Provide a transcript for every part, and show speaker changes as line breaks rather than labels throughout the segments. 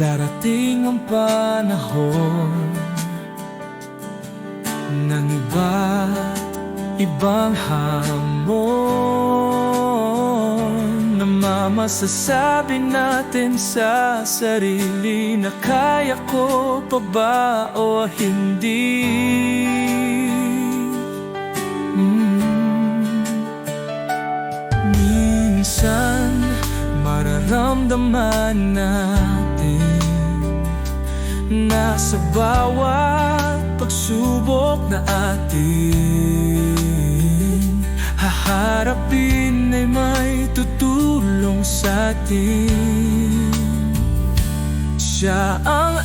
Darating ang panahon ng iba't ibang hamon na mamasasabi natin sa sarili na kaya ko pa ba o hindi. Minsan mararamdaman natin na sa bawat pagsubok na atin haharapin ay may tutulong sa atin. Siya ang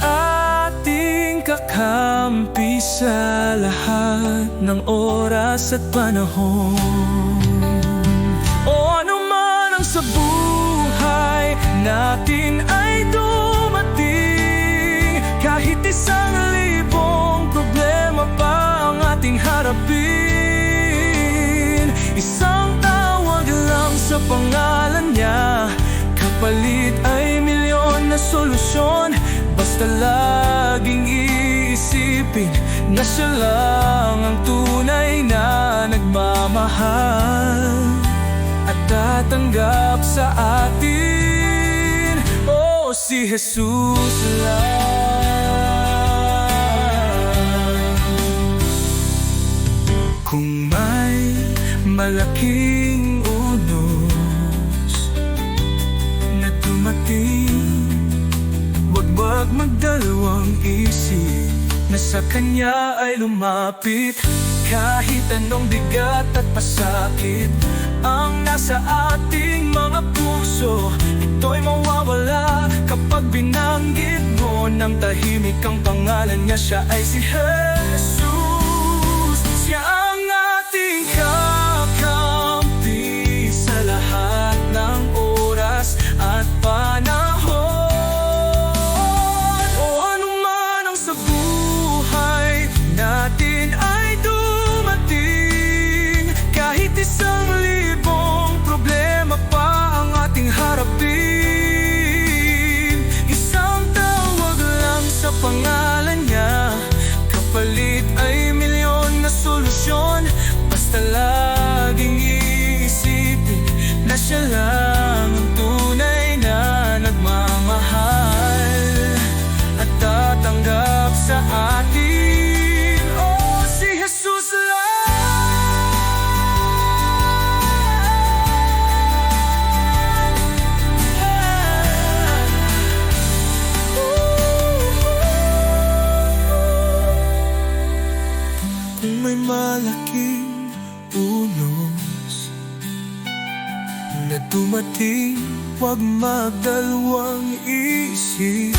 ating kakampi sa lahat ng oras at panahon. O ano man ang sa buhay natin ay dumating, kahit 1,000 problema pa ang ating harapin, isang tawag lang sa pangalan niya, kapalit ay milyon na solusyon. Basta laging iisipin na siya lang ang tunay na nagmamahal at tatanggap sa atin. Oh, si Jesus lang. Kung may malaking unos na dumating, wag magdalawang isip na sa kanya ay lumapit. Kahit anong bigat at pasakit ang nasa ating mga puso, ito'y mawawala kapag binanggit mo ng tahimik ang pangalan niya. Siya ay si Jesus. Siya ang ating kakampi sa lahat ng oras at panahon. O ano man ang sa buhay natin ay dumating, kahit 1,000 problema pa ang ating harapin, isang tawag lang sa pangalan niya, kapalit ay milyon na solusyon. Basta laging iisipin na siya lang ang tunay na nagmamahal at tatanggap sa atin. Oh, si Jesus lang. Kung may malaking unos na dumating, huwag magdalawang isip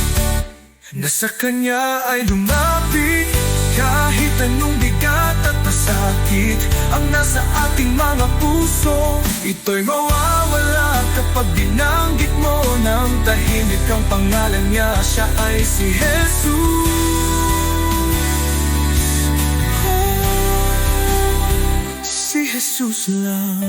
na sa kanya ay lumapit. Kahit anong bigat at pasakit ang nasa ating mga puso, ito'y mawawala kapag binanggit mo ng tahimik ang pangalan niya. Siya ay si Jesus. Si Jesus lang.